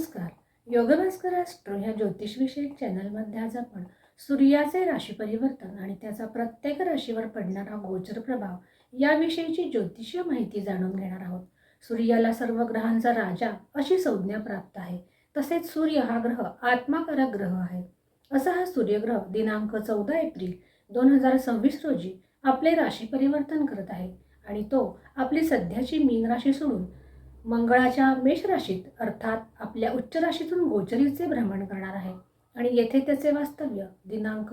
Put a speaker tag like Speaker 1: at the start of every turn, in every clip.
Speaker 1: नमस्कार. योगभास्कर ॲस्ट्रो ह्या ज्योतिषविषयक चॅनलमध्ये आज आपण सूर्याचे राशी परिवर्तन आणि त्याचा प्रत्येक राशीवर पडणारा गोचर प्रभाव याविषयीची ज्योतिषीय माहिती जाणून घेणार आहोत. सूर्याला सर्व ग्रहांचा राजा अशी संज्ञा प्राप्त आहे. तसेच सूर्य हा ग्रह आत्माकारक ग्रह आहे. असा हा सूर्यग्रह दिनांक 14 एप्रिल 2026 रोजी आपले राशी परिवर्तन करत आहे आणि तो आपली सध्याची मीन राशी सोडून मंगळाच्या मेष राशीत अर्थात आपल्या उच्च राशीतून गोचरीचे भ्रमण करणार आहे आणि येथे त्याचे वास्तव्य दिनांक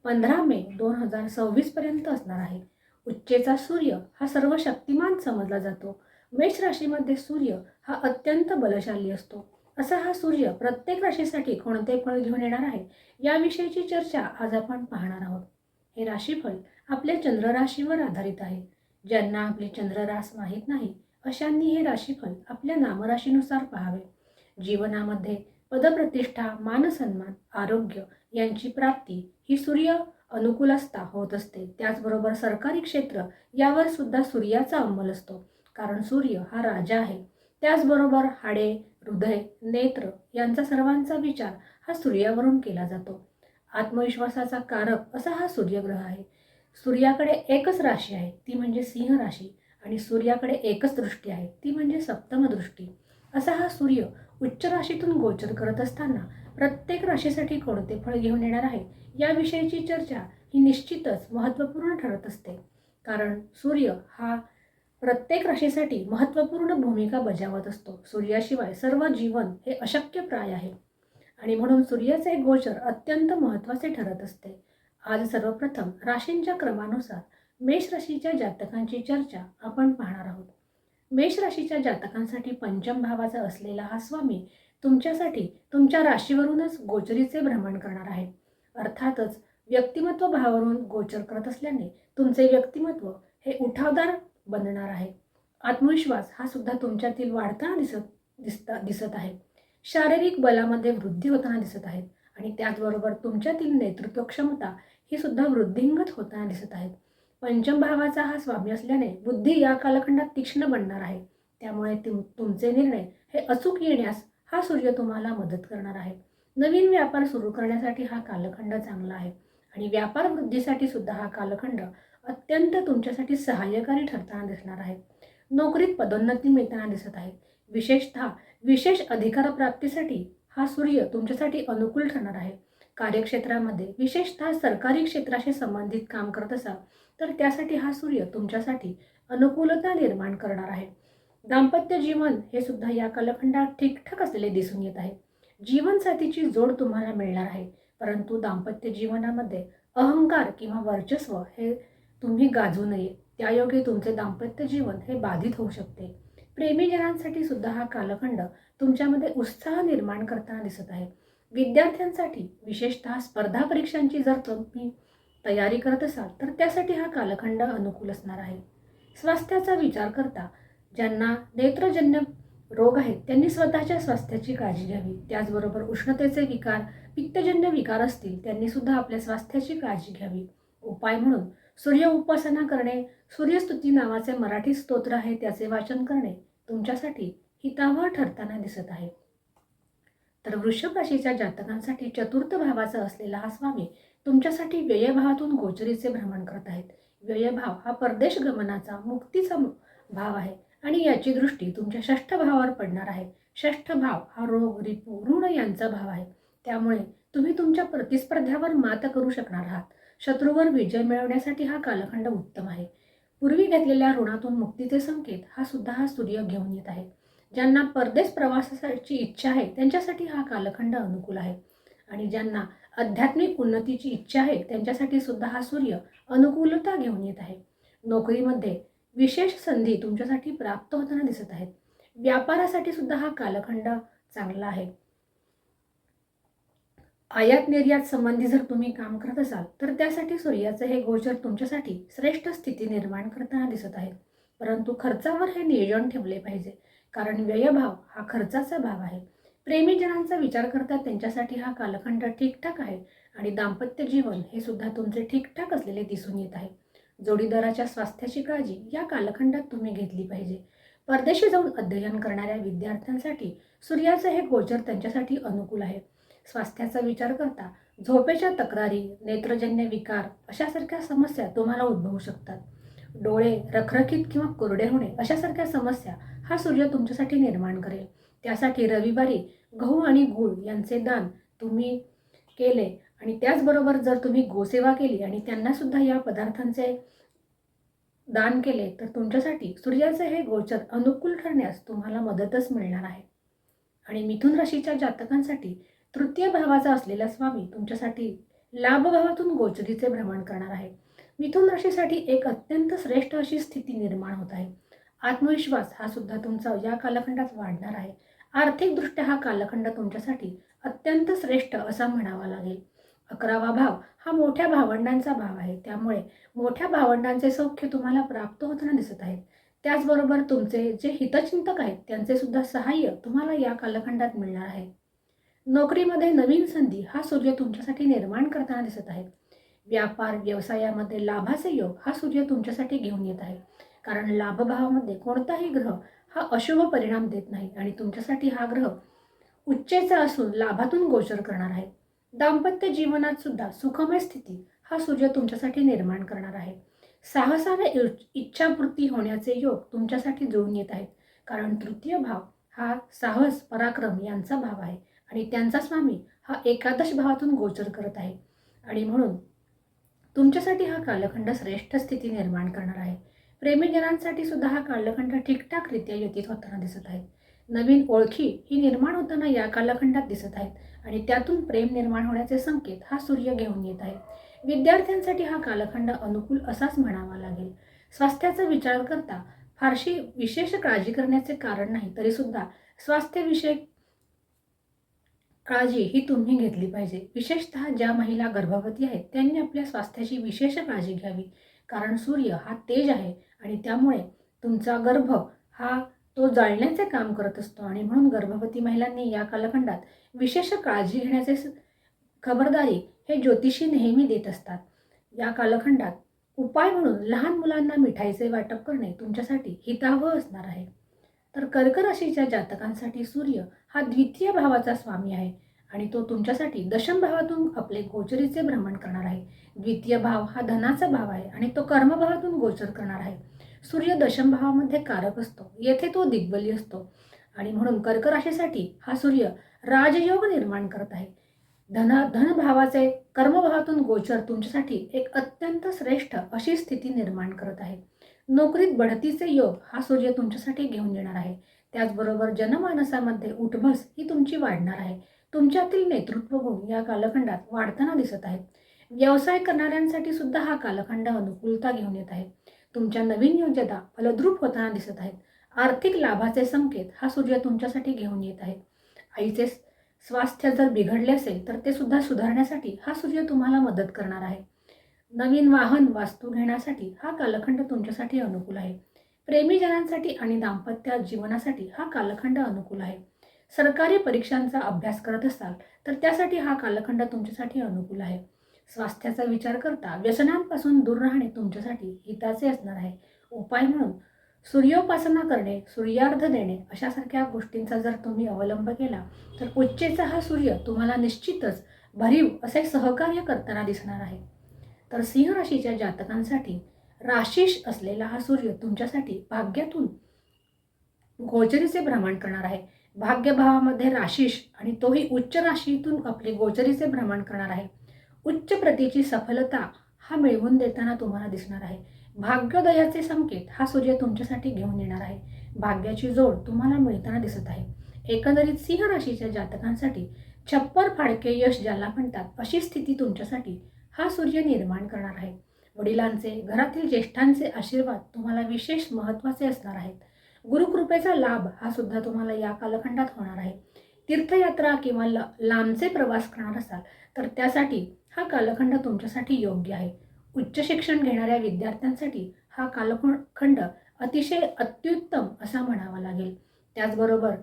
Speaker 1: 15 मे 2026 पर्यंत असणार आहे. उच्चेचा सूर्य हा सर्व शक्तिमान समजला जातो. मेष राशीमध्ये सूर्य हा अत्यंत बलशाली असतो. असा हा सूर्य प्रत्येक राशीसाठी कोणते फळ घेऊन येणार आहे याविषयीची चर्चा आज आपण पाहणार आहोत. हे राशीफल आपल्या चंद्र राशीवर आधारित आहे. ज्यांना आपली चंद्र रास माहीत नाही अशांनी हे राशीफल आपल्या नामराशीनुसार पाहावे. जीवनामध्ये पदप्रतिष्ठा, मानसन्मान, आरोग्य यांची प्राप्ती ही सूर्य अनुकूल असता होत असते. त्याचबरोबर सरकारी क्षेत्र यावर सुद्धा सूर्याचा अंमल असतो, कारण सूर्य हा राजा आहे. त्याचबरोबर हाडे, हृदय, नेत्र यांचा सर्वांचा विचार हा सूर्यावरून केला जातो. आत्मविश्वासाचा कारक असा हा सूर्यग्रह आहे. सूर्याकडे एकच राशी आहे, ती म्हणजे सिंह राशी, आणि सूर्याकडे एकच दृष्टी आहे, ती म्हणजे सप्तम दृष्टी. असा हा सूर्य उच्च राशीतून गोचर करत असताना प्रत्येक राशीसाठी कोणते फळ घेऊन येणार आहे याविषयीची चर्चा ही निश्चितच महत्त्वपूर्ण ठरत असते, कारण सूर्य हा प्रत्येक राशीसाठी महत्त्वपूर्ण भूमिका बजावत असतो. सूर्याशिवाय सर्व जीवन हे अशक्यप्राय आहे आणि म्हणून सूर्याचे गोचर अत्यंत महत्त्वाचे ठरत असते. आज सर्वप्रथम राशींच्या क्रमानुसार मेष राशीच्या जातकांची चर्चा आपण पाहणार आहोत. मेष राशीच्या जातकांसाठी पंचम भावाचा असलेला हा स्वामी तुमच्यासाठी तुमच्या राशीवरूनच गोचरीचे भ्रमण करणार आहे. अर्थातच व्यक्तिमत्व भावावरून गोचर करत असल्याने तुमचे व्यक्तिमत्व हे उठावदार बनणार आहे. आत्मविश्वास हा सुद्धा तुमच्यातील वाढताना दिसत आहे. शारीरिक बलामध्ये वृद्धी होताना दिसत आहे आणि त्याचबरोबर तुमच्यातील नेतृत्व क्षमता ही सुद्धा वृद्धिंगत होताना दिसत आहे. पंचम भावाचा हा स्वामी असल्याने बुद्धी या कालखंडात तीक्ष्ण बनणार आहे. त्यामुळे तुमचे निर्णय हे अचूक येण्यास हा सूर्य तुम्हाला मदत करणार आहे. नवीन व्यापार सुरू करण्यासाठी हा कालखंड चांगला आहे आणि व्यापार वृद्धीसाठी सुद्धा हा कालखंड अत्यंत तुमच्यासाठी सहाय्यकारी ठरताना दिसणार आहे. नोकरीत पदोन्नती मिळताना दिसत आहे. विशेषतः विशेष अधिकार प्राप्तीसाठी हा सूर्य तुमच्यासाठी अनुकूल ठरणार आहे. कार्यक्षेत्रामध्ये विशेषतः सरकारी क्षेत्राशी संबंधित काम करत असाल तर त्यासाठी हा सूर्य तुमच्यासाठी अनुकूलता निर्माण करणार आहे. दाम्पत्य जीवन हे सुद्धा या कालखंडात ठीकठाक असलेले दिसून येत आहे. जीवनसाथीची जोड तुम्हाला मिळणार आहे, परंतु दाम्पत्य जीवनामध्ये अहंकार किंवा वर्चस्व हे तुम्ही गाजवू नये. त्यायोगे तुमचे दाम्पत्य जीवन हे बाधित होऊ शकते. प्रेमीजनांसाठी सुद्धा हा कालखंड तुमच्यामध्ये उत्साह निर्माण करताना दिसत आहे. विद्यार्थ्यांसाठी विशेषतः स्पर्धा परीक्षांची जर तुम्ही तयारी करत असाल तर त्यासाठी हा कालखंड अनुकूल असणार आहे. स्वास्थ्याचा विचार करता ज्यांना नेत्रजन्य रोग आहेत त्यांनी स्वतःच्या स्वास्थ्याची काळजी घ्यावी. त्याचबरोबर उष्णतेचे विकार, पित्तजन्य विकार असतील त्यांनी सुद्धा आपल्या स्वास्थ्याची काळजी घ्यावी. उपाय म्हणून सूर्य उपासना करणे, सूर्यस्तुती नावाचे मराठी स्तोत्र आहे त्याचे वाचन करणे तुमच्यासाठी हितावह ठरताना दिसत आहे. तर वृषभ राशीच्या जातकांसाठी चतुर्थ भावाचा असलेला हा स्वामी तुमच्यासाठी व्ययभावातून गोचरीचे भ्रमण करत आहेत. व्ययभाव हा परदेश गमनाचा, मुक्तीचा भाव आहे आणि याची दृष्टी तुमच्या षष्ठ भावावर पडणार आहे. षष्ठ भाव हा रोग, रिपू, ऋण यांचा भाव आहे. त्यामुळे तुम्ही तुमच्या प्रतिस्पर्ध्यावर मात करू शकणार आहात. शत्रूवर विजय मिळवण्यासाठी हा कालखंड उत्तम आहे. पूर्वी घेतलेल्या ऋणातून मुक्तीचे संकेत हा सुद्धा हा सूर्य घेऊन येत आहे. ज्यांना परदेश प्रवासाची इच्छा आहे त्यांच्यासाठी हा कालखंड अनुकूल आहे आणि ज्यांना आध्यात्मिक उन्नतीची इच्छा आहे त्यांच्यासाठी सुद्धा हा सूर्य अनुकूलता घेऊन येत आहे. नोकरीमध्ये विशेष संधी तुमच्यासाठी प्राप्त होताना दिसत आहेत. व्यापारासाठी सुद्धा हा कालखंड चांगला आहे. आयात निर्यात संबंधी जर तुम्ही काम करत असाल तर त्यासाठी सूर्याचे हे गोचर तुमच्यासाठी श्रेष्ठ स्थिती निर्माण करताना दिसत आहे. परंतु खर्चावर हे नियोजन ठेवले पाहिजे, कारण व्ययभाव हा खर्चाचा भाव आहे. प्रेमीजनांचा विचार करता त्यांच्यासाठी हा कालखंड ठीकठाक आहे आणि दाम्पत्य जीवन हे सुद्धा तुमचे ठीकठाक असलेले दिसून येत आहे. जोडीदाराच्या स्वास्थ्याची काळजी या कालखंडात तुम्ही घेतली पाहिजे. परदेशी जाऊन अध्ययन करणाऱ्या विद्यार्थ्यांसाठी सूर्याचं हे गोचर त्यांच्यासाठी अनुकूल आहे. स्वास्थ्याचा विचार करता झोपेच्या तक्रारी, नेत्रजन्य विकार अशासारख्या समस्या तुम्हाला उद्भवू शकतात. डोळे रखरखीत किंवा कोरडे होणे अशासारख्या समस्या हा सूर्य तुमच्यासाठी निर्माण करेल. त्यासाठी रविवारी गहू आणि गूळ यांचे दान तुम्ही केले आणि त्याचबरोबर जर तुम्ही गोसेवा केली आणि त्यांना सुद्धा या पदार्थांचे दान केले तर तुमच्यासाठी सूर्याचे हे गोचर अनुकूल ठरण्यास तुम्हाला मदतच मिळणार आहे. आणि मिथुन राशीच्या जातकांसाठी तृतीय भावाचा असलेला स्वामी तुमच्यासाठी लाभभावातून गोचरीचे भ्रमण करणार आहे. मिथुन राशीसाठी एक अत्यंत श्रेष्ठ अशी स्थिती निर्माण होत आहे. आत्मविश्वास हा सुद्धा तुमचा या कालखंडात वाढणार आहे. आर्थिकदृष्ट्या हा कालखंड तुमच्यासाठी अत्यंत श्रेष्ठ असा म्हणावा लागेल. 11वा भाव हा मोठ्या भावंडांचा भाव आहे, त्यामुळे मोठ्या भावंडांचे सौख्य तुम्हाला प्राप्त होताना दिसत आहेत. त्याचबरोबर तुमचे जे हितचिंतक आहेत त्यांचे सुद्धा सहाय्य तुम्हाला या कालखंडात मिळणार आहे. नोकरीमध्ये नवीन संधी हा सूर्य तुमच्यासाठी निर्माण करताना दिसत आहे. व्यापार व्यवसायामध्ये लाभाचे योग हा सूर्य तुमच्यासाठी घेऊन येत आहे, कारण लाभभावामध्ये कोणताही ग्रह हा अशुभ परिणाम देत नाही आणि तुमच्यासाठी हा ग्रह उच्चेचा असून लाभातून गोचर करणार आहे. दाम्पत्य जीवनात सुद्धा सुखमय स्थिती हा सूर्य तुमच्यासाठी निर्माण करणार आहे. साहसाने इच्छापूर्ती होण्याचे योग तुमच्यासाठी जुळून येत आहेत, कारण तृतीय भाव हा साहस पराक्रम यांचा भाव आहे आणि त्यांचा स्वामी हा एकादश भावातून गोचर करत आहे आणि म्हणून तुमच्यासाठी हा कालखंड श्रेष्ठ स्थिती निर्माण करणार आहे. प्रेमीजनांसाठी सुद्धा हा कालखंड ठीकठाकरित्या व्यतीत होताना दिसत आहे. नवीन ओळखी ही निर्माण होताना या कालखंडात दिसत आहेत आणि त्यातून प्रेम निर्माण होण्याचे संकेत हा सूर्य घेऊन येत आहे. विद्यार्थ्यांसाठी हा कालखंड अनुकूल असाच म्हणावा लागेल. स्वास्थ्याचा विचार करता फारशी विशेष काळजी करण्याचे कारण नाही, तरी सुद्धा स्वास्थ्यविषयक काळजी ही तुम्ही घेतली पाहिजे. विशेषतः ज्या महिला गर्भवती आहेत त्यांनी आपल्या स्वास्थ्याची विशेष काळजी घ्यावी, कारण सूर्य हा तेज आहे आणि त्यामुळे तुमचा गर्भ हा तो जाळण्याचे काम करत असतो आणि म्हणून गर्भवती महिलांनी या कालखंडात विशेष काळजी घेण्याचे खबरदारी हे ज्योतिषी नेहमी देत असतात. या कालखंडात उपाय म्हणून लहान मुलांना मिठाईचे वाटप करणे तुमच्यासाठी हितावह असणार आहे. तर कर्क राशीच्या जातकांसाठी सूर्य हा द्वितीय भावाचा स्वामी आहे आणि तो तुमच्यासाठी दशम भावातून आपले गोचरीचे भ्रमण करणार आहे. द्वितीय भाव हा धनाचा भाव आहे आणि तो कर्मभावातून गोचर करणार आहे. सूर्य दशम भावामध्ये कारक असतो, येथे तो दिग्बली असतो आणि म्हणून कर्क राशीसाठी हा सूर्य राजयोग निर्माण करत आहे. धन भावाचे कर्मभावातून गोचर तुमच्यासाठी एक अत्यंत श्रेष्ठ अशी स्थिती निर्माण करत आहे. नोकरीत बढतीचे योग हा सूर्य तुमच्यासाठी घेऊन येणार आहे. त्याचबरोबर जनमानसामध्ये उठबस ही तुमची वाढणार आहे. तुमच्यातील नेतृत्व गुण या कालखंडात वाढताना दिसत आहेत. व्यवसाय करणाऱ्यांसाठी सुद्धा हा कालखंड अनुकूलता घेऊन येत आहे. तुमच्या नवीन योजना फलद्रूप होताना दिसत आहेत. आर्थिक लाभाचे संकेत हा सूर्य तुमच्यासाठी घेऊन येत आहे. आईचे स्वास्थ्य जर बिघडले असेल तर ते सुद्धा सुधारण्यासाठी हा सूर्य तुम्हाला मदत करणार आहे. नवीन वाहन वास्तू घेण्यासाठी हा कालखंड तुमच्यासाठी अनुकूल आहे. प्रेमीजनांसाठी आणि दाम्पत्य जीवनासाठी हा कालखंड अनुकूल आहे. सरकारी परीक्षांचा अभ्यास करत असाल तर त्यासाठी हा कालखंड तुमच्यासाठी अनुकूल आहे. स्वास्थ्याचा विचार करता व्यसनांपासून दूर राहणे तुमच्यासाठी हिताचे असणार आहे. उपाय म्हणून सूर्योपासना करणे, सूर्यार्घ्य देणे अशासारख्या गोष्टींचा जर तुम्ही अवलंब केला तर उच्चेचा हा सूर्य तुम्हाला निश्चितच भरीव असे सहकार्य करताना दिसणार आहे. तर सिंह राशीच्या जातकांसाठी राशीश असलेला हा सूर्य तुमच्यासाठी भाग्यातून गोचरीचे भ्रमण करणार आहे. भाग्यभावामध्ये राशीश आणि तोही उच्च राशीतून आपले गोचरीचे भ्रमण करणार आहे. उच्च प्रतीची सफलता हा मिळवून देताना तुम्हाला दिसणार आहे. भाग्योदयाचे संकेत हा सूर्य तुमच्यासाठी घेऊन येणार आहे. भाग्याची जोड तुम्हाला मिळताना दिसत आहे. एकंदरीत सिंह राशीच्या जातकांसाठी छप्पर फाडके यश ज्याला म्हणतात अशी स्थिती तुमच्यासाठी हा सूर्य निर्माण करणार आहे. वडिलांचे, घरातील ज्येष्ठांचे आशीर्वाद तुम्हाला विशेष महत्त्वाचे असणार आहेत. गुरुकृपेचा लाभ हा सुद्धा तुम्हाला या कालखंडात होणार आहे. तीर्थयात्रा किंवा लांबचे प्रवास करणार असाल तर त्यासाठी हा कालखंड तुमच्यासाठी योग्य आहे. उच्च शिक्षण घेणाऱ्या विद्यार्थ्यांसाठी हा कालखंड अतिशय अत्युत्तम असा म्हणावा लागेल. त्याचबरोबर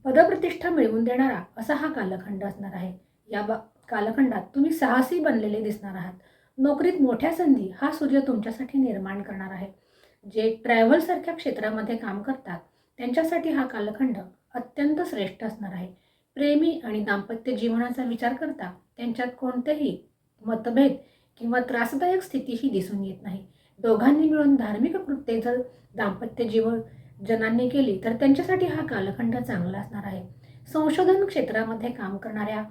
Speaker 1: पदप्रतिष्ठा मिळवून देणारा असा हा कालखंड असणार आहे. या कालखंडात तुम्ही साहसी बनलेले दिसणार आहात. नोकरीत मोठ्या संधी हा सूर्य तुमच्यासाठी निर्माण करणार आहे. जे ट्रॅव्हल सारख्या क्षेत्रामध्ये काम करतात त्यांच्यासाठी हा कालखंड अत्यंत श्रेष्ठ असणार आहे. प्रेमी आणि दाम्पत्य जीवनाचा विचार करता त्यांच्यात कोणतेही मतभेद किंवा त्रासदायक स्थितीही दिसून येत नाही. दोघांनी मिळून धार्मिक कृत्ये जर दाम्पत्य जीवन जनांनी केली तर त्यांच्यासाठी हा कालखंड चांगला असणार आहे. संशोधन क्षेत्रामध्ये काम करणाऱ्या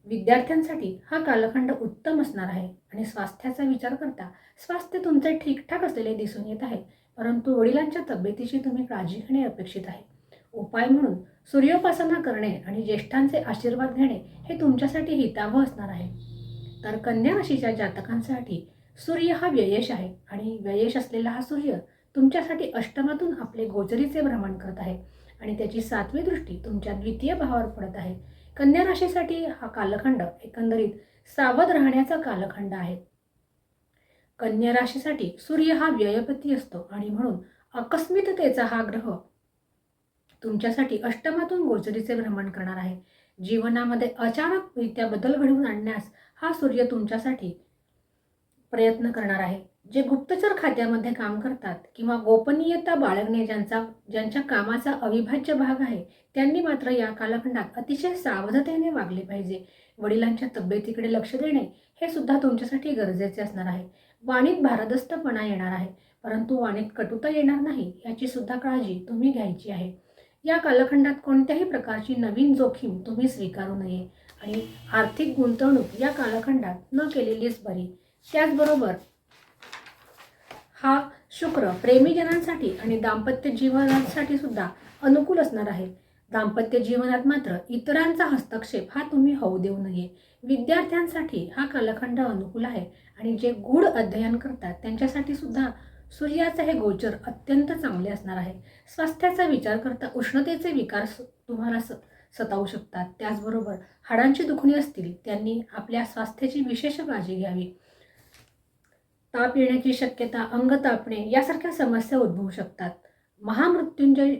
Speaker 1: विद्यार्थ्यांसाठी हा कालखंड उत्तम असणार आहे. आणि स्वास्थ्याचा विचार करता स्वास्थ्य तुमचे ठीकठाक असलेले दिसून येत आहे, परंतु वडिलांच्या तब्येतीची तुम्ही काळजी घेणे अपेक्षित आहे. उपाय म्हणून सूर्योपासना करणे आणि ज्येष्ठांचे आशीर्वाद घेणे हे तुमच्यासाठी हितावह असणार आहे. तर कन्या राशीच्या जातकांसाठी सूर्य हा व्ययेश आहे आणि व्ययेश असलेला हा सूर्य तुमच्यासाठी अष्टमातून आपले गोचरीचे भ्रमण करत आहे आणि त्याची 7वी दृष्टी तुमच्या द्वितीय भावावर पडत आहे. कन्या राशीसाठी हा कालखंड एकंदरीत सावध राहण्याचा कालखंड आहे. कन्या राशीसाठी सूर्य हा व्ययपती असतो आणि म्हणून आकस्मिकतेचा हा ग्रह तुमच्यासाठी अष्टमातून गोचरीचे भ्रमण करणार आहे. जीवनामध्ये अचानकरित्या बदल घडवून आणण्यास हा सूर्य तुमच्यासाठी प्रयत्न करणार आहे. जे गुप्तचर खात्यामध्ये काम करतात किंवा गोपनीयता बाळगणे ज्यांच्या कामाचा अविभाज्य भाग आहे, त्यांनी मात्र या कालखंडात अतिशय सावधतेने वागले पाहिजे. वडिलांच्या तब्येतीकडे लक्ष देणे हे सुद्धा तुमच्यासाठी गरजेचे असणार आहे. वाणीत भारदस्तपणा येणार आहे, परंतु वाणीत कटुता येणार नाही याची सुद्धा काळजी तुम्ही घ्यायची आहे. या कालखंडात कोणत्याही प्रकारची नवीन जोखीम तुम्ही स्वीकारू नये आणि आर्थिक गुंतवणूक या कालखंडात न केलेलीच बरी. त्याचबरोबर हा शुक्र प्रेमीजनांसाठी आणि दाम्पत्य जीवनासाठी सुद्धा अनुकूल असणार आहे. दाम्पत्य जीवनात मात्र इतरांचा हस्तक्षेप हा तुम्ही होऊ देऊ नये. विद्यार्थ्यांसाठी हा कालखंड अनुकूल आहे आणि जे गूढ अध्ययन करतात त्यांच्यासाठी सुद्धा सूर्याचे हे गोचर अत्यंत चांगले असणार आहे. स्वास्थ्याचा विचार करता उष्णतेचे विकार तुम्हाला सतावू शकतात. त्याचबरोबर हाडांची दुखणी असतील त्यांनी आपल्या स्वास्थ्याची विशेष काळजी घ्यावी. ताप येण्याची शक्यता, अंग तापणे यासारख्या समस्या उद्भवू शकतात. महामृत्युंजय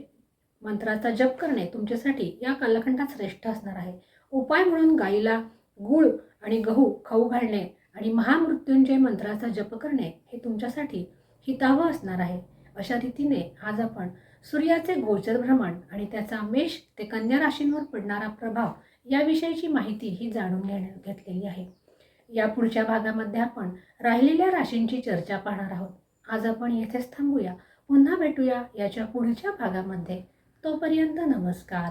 Speaker 1: मंत्राचा जप करणे तुमच्यासाठी या कालखंडात श्रेष्ठ असणार आहे. उपाय म्हणून गाईला गूळ आणि गहू खाऊ घालणे आणि महामृत्युंजय मंत्राचा जप करणे हे तुमच्यासाठी हितावह असणार आहे. अशा रीतीने आज आपण सूर्याचे गोचर भ्रमण आणि त्याचा मेष ते कन्या राशींवर पडणारा प्रभाव याविषयीची माहिती ही जाणून घेतलेली आहे. या पुढच्या भागामध्ये आपण राहिलेल्या राशींची चर्चा पाहणार आहोत. आज आपण येथेच थांबूया. पुन्हा भेटूया याच्या पुढच्या भागामध्ये. तोपर्यंत नमस्कार.